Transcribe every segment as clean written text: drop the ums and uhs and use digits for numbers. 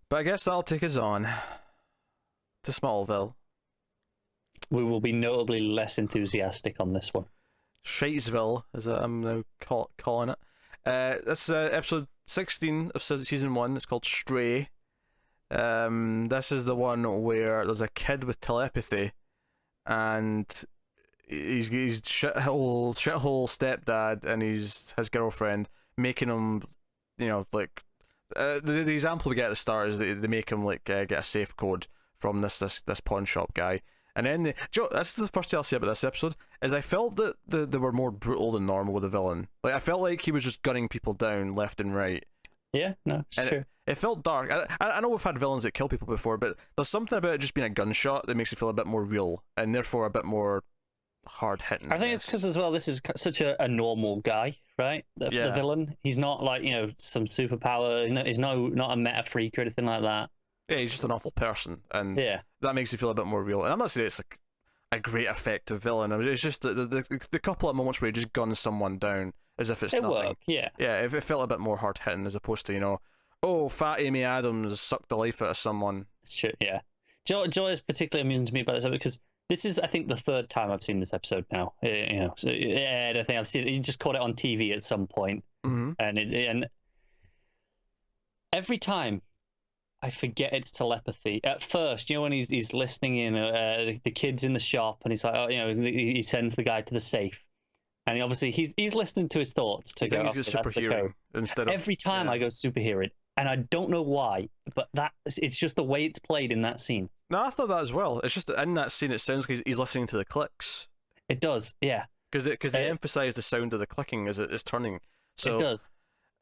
But I guess that'll take us on to Smallville. We will be notably less enthusiastic on this one. Shatesville, as I'm now calling it. This is episode 16 of season 1. It's called Stray. This is the one where there's a kid with telepathy, and he's shithole stepdad and his girlfriend making him, like the example we get at the start is they make him like get a safe code from this pawn shop guy. And then this is the first thing I'll say about this episode is I felt that they were more brutal than normal with the villain. Like I felt like he was just gunning people down left and right. Yeah, no, it's true. It felt dark. I know we've had villains that kill people before, but there's something about it just being a gunshot that makes it feel a bit more real and therefore a bit more hard hitting. I think it's because as well this is such a normal guy, right? The villain. He's not like some superpower. He's not a meta freak or anything like that. Yeah, he's just an awful person, and that makes it feel a bit more real. And I'm not saying it's like a great effective villain. I mean, it's just the couple of moments where he just guns someone down as if it's nothing. Worked, yeah. Yeah, it felt a bit more hard hitting as opposed to fat Amy Adams sucked the life out of someone. It's true, yeah. Joy is particularly amusing to me about this episode because this is, I think, the third time I've seen this episode now. So I don't think I've seen it. You just caught it on TV at some point, and every time I forget it's telepathy. At first, when he's listening in, the kid's in the shop, and he's like, he sends the guy to the safe, and he's listening to his thoughts to go. He's super hearing instead of every time I go super hearing, and I don't know why, but it's just the way it's played in that scene. No, I thought that as well. It's just that in that scene, it sounds like he's listening to the clicks. It does, yeah. Because they emphasize the sound of the clicking as it is turning. So it does.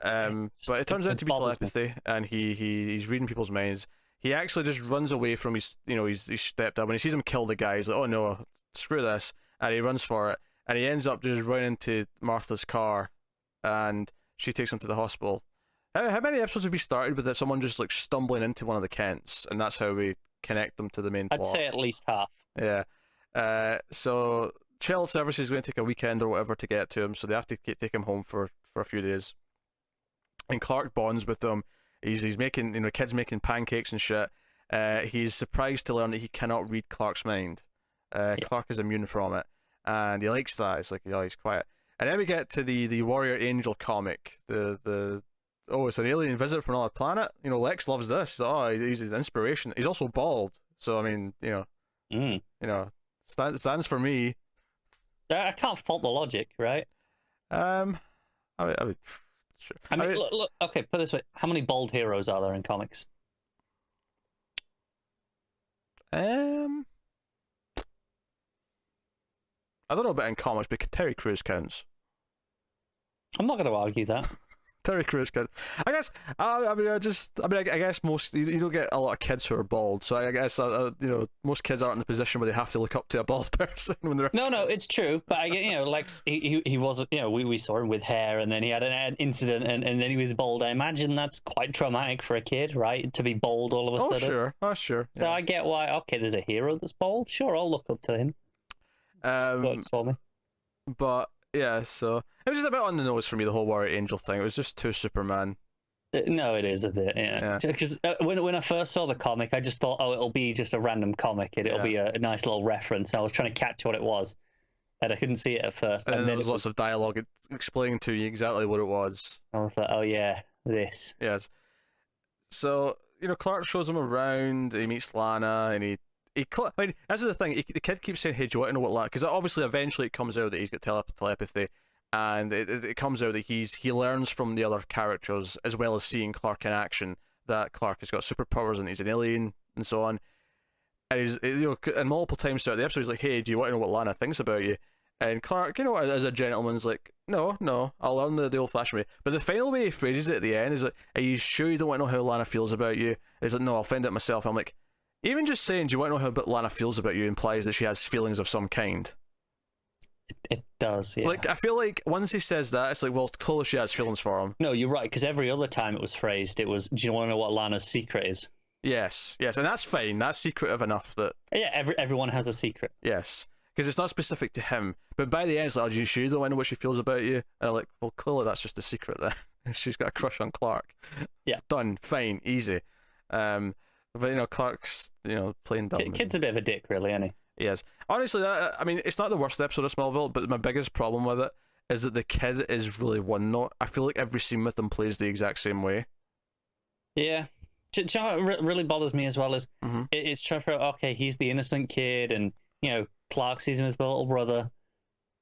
But it turns out to be telepathy, and he's reading people's minds. He actually just runs away from his stepdad. When he sees him kill the guy, he's like, oh no, screw this, and he runs for it, and he ends up just running into Martha's car, and she takes him to the hospital. How many episodes have we started with someone just like stumbling into one of the Kents, and that's how we connect them to the main plot? I'd say at least half. Yeah. So Child Services is going to take a weekend or whatever to get to him, so they have to take him home for a few days. And Clark bonds with them. He's making, the kid's making pancakes and shit. He's surprised to learn that he cannot read Clark's mind. Clark is immune from it, and he likes that. It's like, he's quiet. And then we get to the Warrior Angel comic. It's an alien visit from another planet. Lex loves this. He's like, he's an inspiration. He's also bald, so I mean, stands for me. I can't fault the logic, right? I would. Sure. I mean, look. Okay, put it this way: how many bald heroes are there in comics? I don't know about in comics, but Terry Crews counts. I'm not going to argue that. Terry Crews counts. I guess. I guess most you don't get a lot of kids who are bald, so I guess most kids aren't in the position where they have to look up to a bald person when they're. No, it's true, but I get Lex. He was we saw him with hair, and then he had an incident, and then he was bald. I imagine that's quite traumatic for a kid, right? To be bald all of a sudden. Sure. So I get why. Okay, there's a hero that's bald. Sure, I'll look up to him. Works for me. But. Yeah, so it was just a bit on the nose for me, the whole Warrior Angel thing. It was just too Superman. No, it is a bit, yeah. Because when I first saw the comic, I just thought, it'll be just a random comic. It'll be a nice little reference. I was trying to catch what it was, and I couldn't see it at first. And then there was lots of dialogue explaining to you exactly what it was. I was like, oh yeah, this. Yes. So, Clark shows him around, he meets Lana, and I mean, this is the thing. The kid keeps saying, "Hey, do you want to know what Lana?" Because obviously, eventually, it comes out that he's got telepathy, and it comes out that he learns from the other characters as well as seeing Clark in action that Clark has got superpowers and he's an alien and so on. And he's and multiple times throughout the episode, he's like, "Hey, do you want to know what Lana thinks about you?" And Clark, as a gentleman's like, "No, I'll learn the old-fashioned way." But the final way he phrases it at the end is like, "Are you sure you don't want to know how Lana feels about you?" And he's like, "No, I'll find out myself." I'm like. Even just saying, do you want to know how Lana feels about you implies that she has feelings of some kind. It does, yeah. Like, I feel like once he says that, it's like, well, clearly she has feelings for him. No, you're right, because every other time it was phrased, it was, do you want to know what Lana's secret is? Yes, and that's fine. That's secretive enough that... Yeah, everyone has a secret. Yes, because it's not specific to him. But by the end, it's like, oh, you sure you don't want to know what she feels about you? And I'm like, well, clearly that's just a secret then. She's got a crush on Clark. Yeah. Done, fine, easy. But Clark's playing dumb. Kid's a bit of a dick, really, isn't he? He is. Honestly, I mean, it's not the worst episode of Smallville, but my biggest problem with it is that the kid is really one note. I feel like every scene with him plays the exact same way. Yeah. Do you know what really bothers me as well is it's Trevor. Okay, he's the innocent kid, and Clark sees him as the little brother,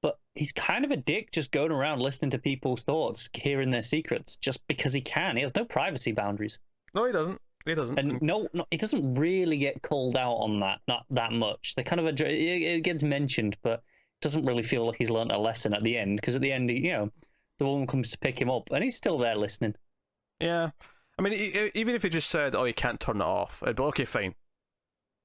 but he's kind of a dick, just going around listening to people's thoughts, hearing their secrets, just because he can. He has no privacy boundaries. No, he doesn't. He doesn't. And no, he doesn't really get called out on that, not that much. They kind of it gets mentioned, but it doesn't really feel like he's learned a lesson at the end, because at the end, the woman comes to pick him up, and he's still there listening. Yeah. I mean, even if he just said, "Oh, you can't turn it off," I'd be okay, fine.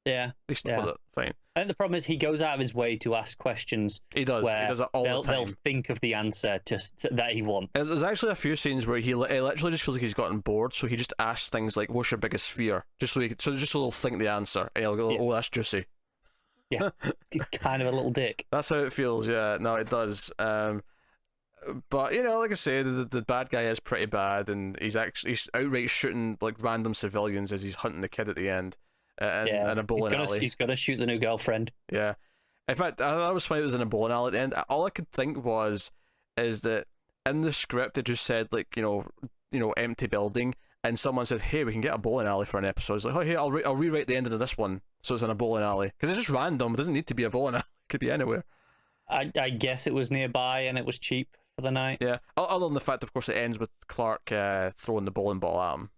Yeah. He's still with it, fine. I think the problem is he goes out of his way to ask questions. He does. He does it all the time. They'll think of the answer that he wants. There's actually a few scenes where he literally just feels like he's gotten bored, so he just asks things like, "What's your biggest fear?" Just so he'll think the answer, and he'll go, "Oh, that's juicy." Yeah, he's kind of a little dick. That's how it feels. Yeah, no, it does. But like I say, the bad guy is pretty bad, and he's outright shooting like random civilians as he's hunting the kid at the end. In a bowling alley. He's got to shoot the new girlfriend. Yeah. In fact, I thought it was funny it was in a bowling alley at the end. All I could think is that in the script it just said like empty building, and someone said, "Hey, we can get a bowling alley for an episode." It's like, "Oh, hey, I'll rewrite the ending of this one so it's in a bowling alley," because it's just random. It doesn't need to be a bowling alley. It could be anywhere. I guess it was nearby and it was cheap for the night. Yeah. Other than the fact, of course, it ends with Clark throwing the bowling ball at him.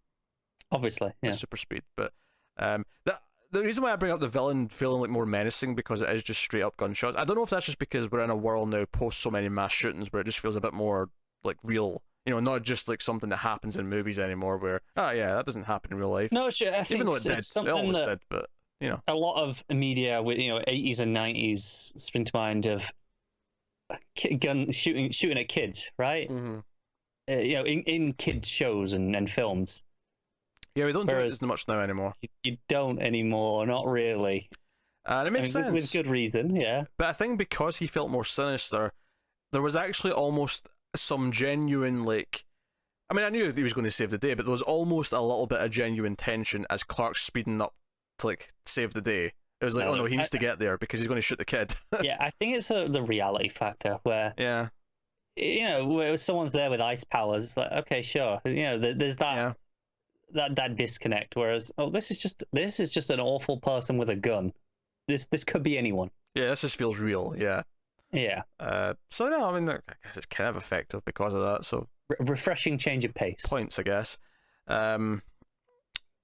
Obviously, yeah. Super speed, but. The reason why I bring up the villain feeling like more menacing because it is just straight up gunshots. I don't know if that's just because we're in a world now post so many mass shootings where it just feels a bit more like real, not just like something that happens in movies anymore where that doesn't happen in real life. No, sure. I think even though it did, it always did, but a lot of media with 80s and 90s spring to mind of gun shooting at kids, right? Mm-hmm. In kids shows and films. Yeah, we don't do it as much now anymore. You don't anymore, not really. And it makes sense. With good reason, yeah. But I think because he felt more sinister, there was actually almost some genuine, I knew he was going to save the day, but there was almost a little bit of genuine tension as Clark's speeding up to, save the day. It was like, oh no, he needs to get there because he's going to shoot the kid. Yeah, I think it's the reality factor where... Yeah. Where someone's there with ice powers, it's like, okay, sure. There's that... Yeah. That disconnect, whereas this is just an awful person with a gun. This could be anyone. Yeah, this just feels real. Yeah. So no, I guess it's kind of effective because of that. So refreshing change of pace. Points, I guess. At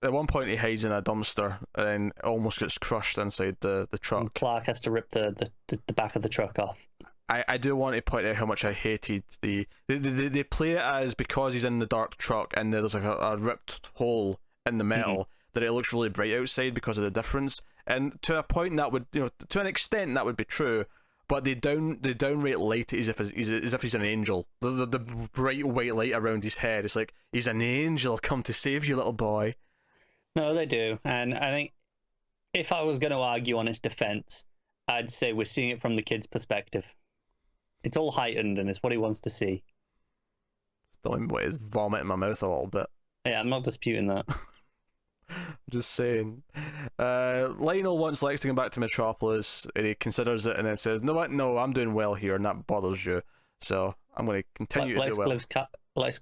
one point he hides in a dumpster and then almost gets crushed inside the truck. And Clark has to rip the back of the truck off. I do want to point out how much I hated they play it as because he's in the dark truck and there's a ripped hole in the metal that it looks really bright outside because of the difference, and to a point that would to an extent that would be true, but they downright light it as if he's an angel. The bright white light around his head, it's like he's an angel come to save you, little boy. No, they do, and I think if I was going to argue on its defense, I'd say we're seeing it from the kid's perspective. It's all heightened, and it's what he wants to see. Still, it's vomit in my mouth a little bit. Yeah, I'm not disputing that. I'm just saying. Lionel wants Lex to come back to Metropolis, and he considers it, and then says, "No, what? No, I'm doing well here, and that bothers you. So I'm going to continue to do well." Lex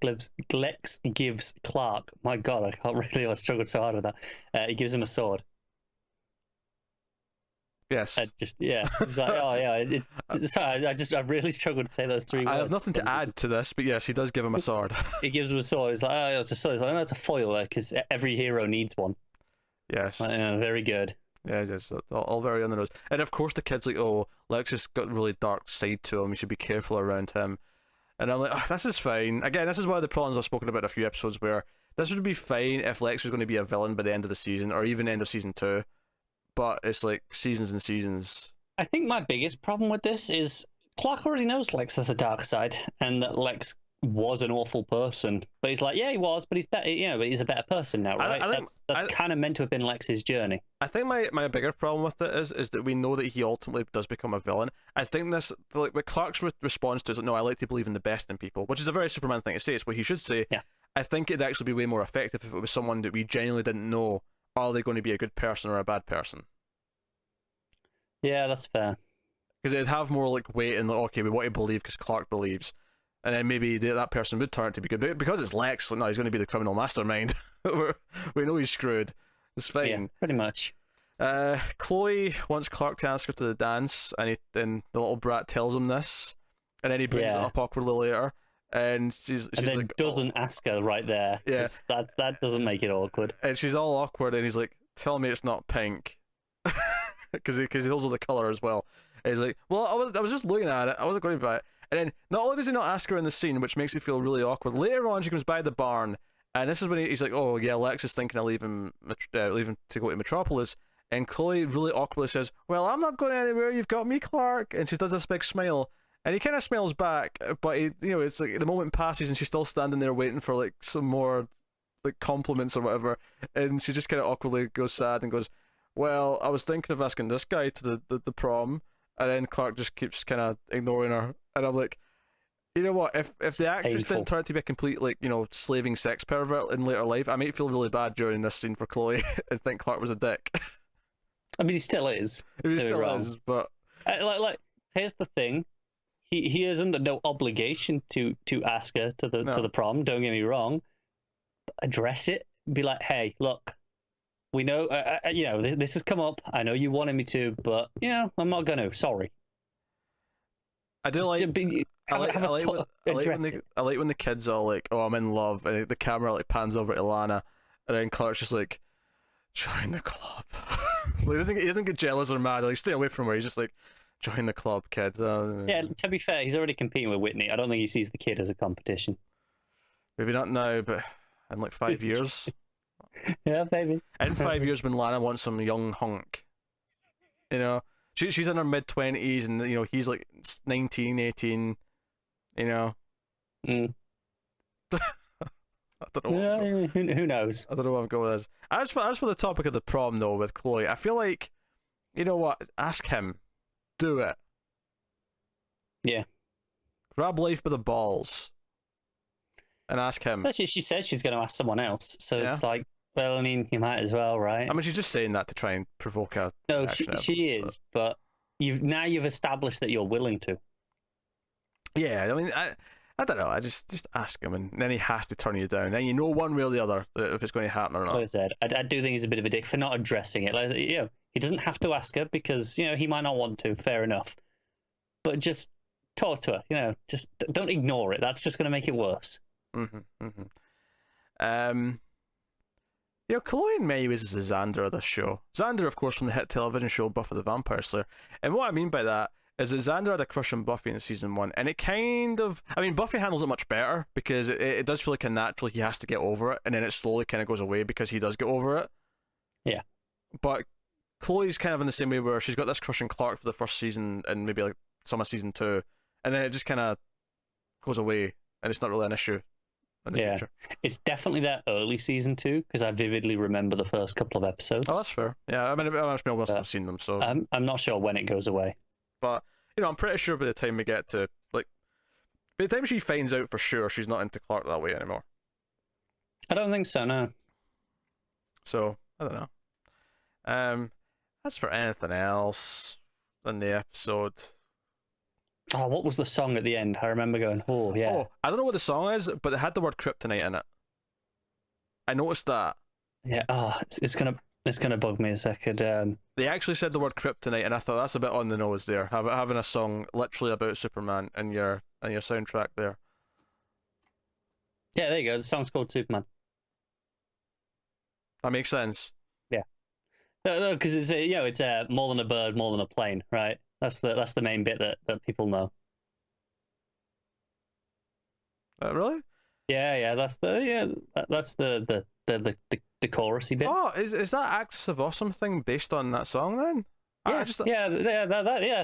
gives Clark. My God, I can't really. I struggled so hard with that. He gives him a sword. Yes. It's like, oh yeah. Sorry, I really struggled to say those three words. I have nothing to add to this, but yes, he does give him a sword. He gives him a sword. He's like, oh, it's a sword. He's like, no, it's a foil, because every hero needs one. Yes. Very good. Yeah, it's all very on the nose. And of course, the kid's like, oh, Lex has got a really dark side to him. You should be careful around him. And I'm like, oh, this is fine. Again, this is one of the problems I've spoken about a few episodes where this would be fine if Lex was going to be a villain by the end of the season, or even end of season 2. But it's like seasons and seasons. I think my biggest problem with this is Clark already knows Lex has a dark side, and that Lex was an awful person. But he's like, yeah, he was, but he's better. But he's a better person now, right? That's kind of meant to have been Lex's journey. I think my bigger problem with it is that we know that he ultimately does become a villain. I think this, like, what Clark's response to is like, no, I like to believe in the best in people, which is a very Superman thing to say. It's what he should say. Yeah. I think it'd actually be way more effective if it was someone that we genuinely didn't know. Are they going to be a good person or a bad person? Yeah, that's fair. Because it'd have more like weight in, like, okay, we want to believe because Clark believes, and then maybe that person would turn out to be good. But because it's Lex, like, no, he's going to be the criminal mastermind. We know he's screwed. It's fine. Yeah, pretty much. Chloe wants Clark to ask her to the dance, and then the little brat tells him this, and then he brings it up awkwardly later, and she's then like, doesn't ask her right there. Yeah, that doesn't make it awkward. And she's all awkward, and he's like, "Tell me it's not pink," because he knows the color as well. And he's like, "Well, I was just looking at it. I wasn't going to buy it." And then not only does he not ask her in the scene, which makes it feel really awkward. Later on, she comes by the barn, and this is when he's like, "Oh yeah, Lex is thinking of leaving to go to Metropolis." And Chloe really awkwardly says, "Well, I'm not going anywhere. You've got me, Clark." And she does this big smile, and he kind of smiles back, but it's like the moment passes, and she's still standing there waiting for like some more like compliments or whatever. And she just kind of awkwardly goes sad and goes, "Well, I was thinking of asking this guy to the prom." And then Clark just keeps kind of ignoring her, and I'm like, you know what? If the actress didn't turn out to be a complete slaving sex pervert in later life, I might feel really bad during this scene for Chloe and think Clark was a dick. I mean, he still is. He still is, but here's the thing: he is under no obligation to ask her to the prom. Don't get me wrong. Address it. Be like, hey, look, we know, this has come up. I know you wanted me to, but I'm not gonna. Sorry. I do like. I like when the kids are like, "Oh, I'm in love," and the camera like pans over to Lana, and then Clark's just like, "Join the club." Like, he doesn't get jealous or mad. Like, stay away from her. He's just like, "Join the club, kid." Yeah, to be fair, he's already competing with Whitney. I don't think he sees the kid as a competition. Maybe not now, but in like 5 years. Yeah, maybe. In 5 years, when Lana wants some young hunk, she's in her mid-20s, and he's like 19, 18. Mm. I don't know. Who knows? I don't know what I'm going with this. As for the topic of the prom, though, with Chloe, I feel like, you know what? Ask him. Do it. Yeah. Grab life by the balls. And ask him. Especially if she says she's going to ask someone else. So it's like, well, I mean, you might as well, right? I mean, she's just saying that to try and provoke a... No, she is, but you've established that you're willing to. Yeah, I mean, I don't know. I just ask him, and then he has to turn you down. Then you know one way or the other if it's going to happen or not. Like I said, I do think he's a bit of a dick for not addressing it. Like, he doesn't have to ask her because he might not want to. Fair enough, but just talk to her. Just don't ignore it. That's just going to make it worse. Chloe and May is the Xander of this show. Xander, of course, from the hit television show Buffy the Vampire Slayer. And what I mean by that is that Xander had a crush on Buffy in season 1, and it kind of... I mean, Buffy handles it much better, because it does feel like a natural he has to get over it, and then it slowly kind of goes away because he does get over it. Yeah. But Chloe's kind of in the same way where she's got this crush on Clark for the first season, and maybe like some of season 2, and then it just kind of goes away, and it's not really an issue in the future. It's definitely that early season 2, because I vividly remember the first couple of episodes. Oh, that's fair. Yeah, I mean, I must have seen them, so... I'm not sure when it goes away. But, I'm pretty sure by the time we get to, by the time she finds out for sure she's not into Clark that way anymore. I don't think so, no. So, I don't know. As for anything else in the episode... Oh, what was the song at the end? I remember going, oh, yeah. Oh, I don't know what the song is, but it had the word kryptonite in it. I noticed that. Yeah, it's gonna bug me a second. They actually said the word kryptonite, and I thought that's a bit on the nose there. Having a song literally about Superman in your soundtrack there. Yeah, there you go. The song's called Superman. That makes sense. Yeah. No, because it's more than a bird, more than a plane, right? That's the main bit that people know. Really? Yeah. That's the chorusy bit. Oh, is that Axis of Awesome thing based on that song then? Yeah,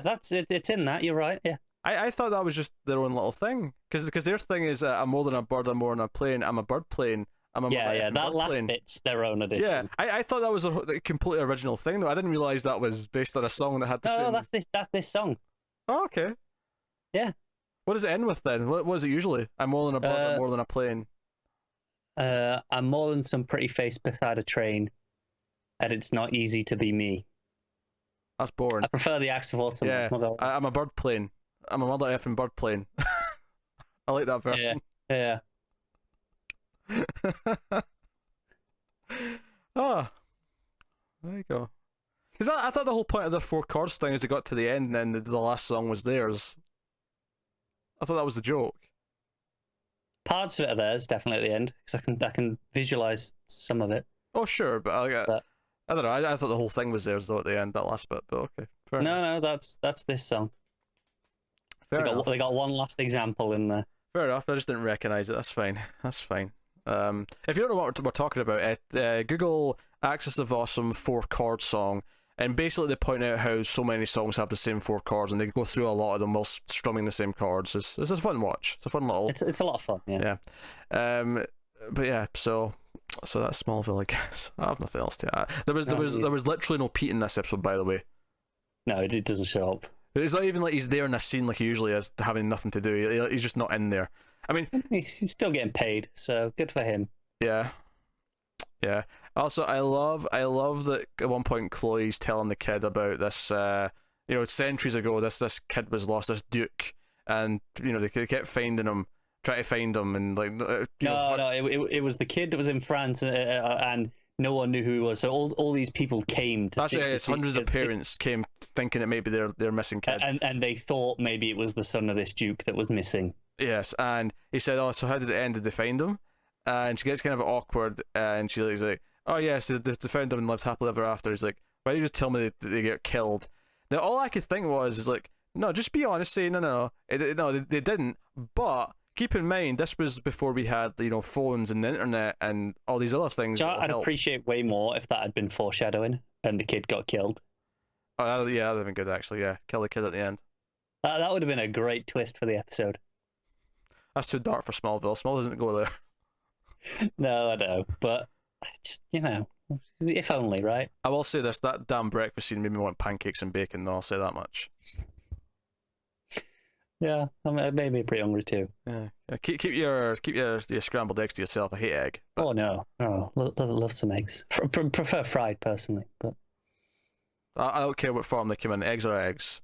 that's it. It's in that. You're right. Yeah. I thought that was just their own little thing, because their thing is I'm more than a bird, I'm more than a plane, I'm a bird plane. That last plane. bit's their own edition. Yeah, I thought that was a completely original thing though. I didn't realize that was based on a song that had the same. No, that's this song. Oh, okay. Yeah. What does it end with then? What is it usually? I'm more than a bird, I'm more than a plane. I'm more than some pretty face beside a train, and it's not easy to be me. That's boring. I prefer the acts of awesome. Yeah, I'm a bird plane. I'm a mother effing bird plane. I like that version. Yeah. Oh, there you go. Because I thought the whole point of the 4 chords thing is they got to the end and then the last song was theirs. I thought that was the joke. Parts of it are theirs, definitely at the end, because I can visualize some of it. Oh sure, but I don't know. I thought the whole thing was theirs though at the end, that last bit. But okay, fair enough. No, that's this song. Fair enough. They got one last example in there. Fair enough. I just didn't recognize it. That's fine. That's fine. If you don't know what we're talking about, Google Axis of Awesome 4 chord song, and basically they point out how so many songs have the same 4 chords, and they go through a lot of them while strumming the same chords. It's a fun watch. It's a fun little. It's a lot of fun. Yeah. But yeah, so that's Smallville, I guess. I have nothing else to add. There was literally no Pete in this episode, by the way. No, it doesn't show up. It's not even like he's there in a scene like he usually is, having nothing to do. He's just not in there. I mean, he's still getting paid, so good for him. Yeah. Also, I love that at one point Chloe's telling the kid about this. Centuries ago, this kid was lost, this Duke, and they kept finding him, trying to find him, and like. It was the kid that was in France, and no one knew who he was. So all these people came to. That's right. It's hundreds of parents came thinking it may be their missing kid, and they thought maybe it was the son of this Duke that was missing. Yes, and he said, "Oh, so how did it end? Did they find him?" And she gets kind of awkward, and she's like, "Oh yes, they found him and lived happily ever after." He's like, "Why did you just tell me they get killed?" Now all I could think is like, "No, just be honest, say no, they didn't." But keep in mind, this was before we had phones and the internet and all these other things. I'd appreciate way more if that had been foreshadowing and the kid got killed. Oh yeah, that'd have been good actually. Yeah, kill the kid at the end. That would have been a great twist for the episode. That's too dark for Smallville. Smallville doesn't go there. No, I know, but just if only, right? I will say this: that damn breakfast scene made me want pancakes and bacon. No, I'll say that much. Yeah, I may be pretty hungry too. Yeah, keep your scrambled eggs to yourself. I hate egg. But... Oh no, love some eggs. Prefer fried personally, but I don't care what form they come in. Eggs are eggs.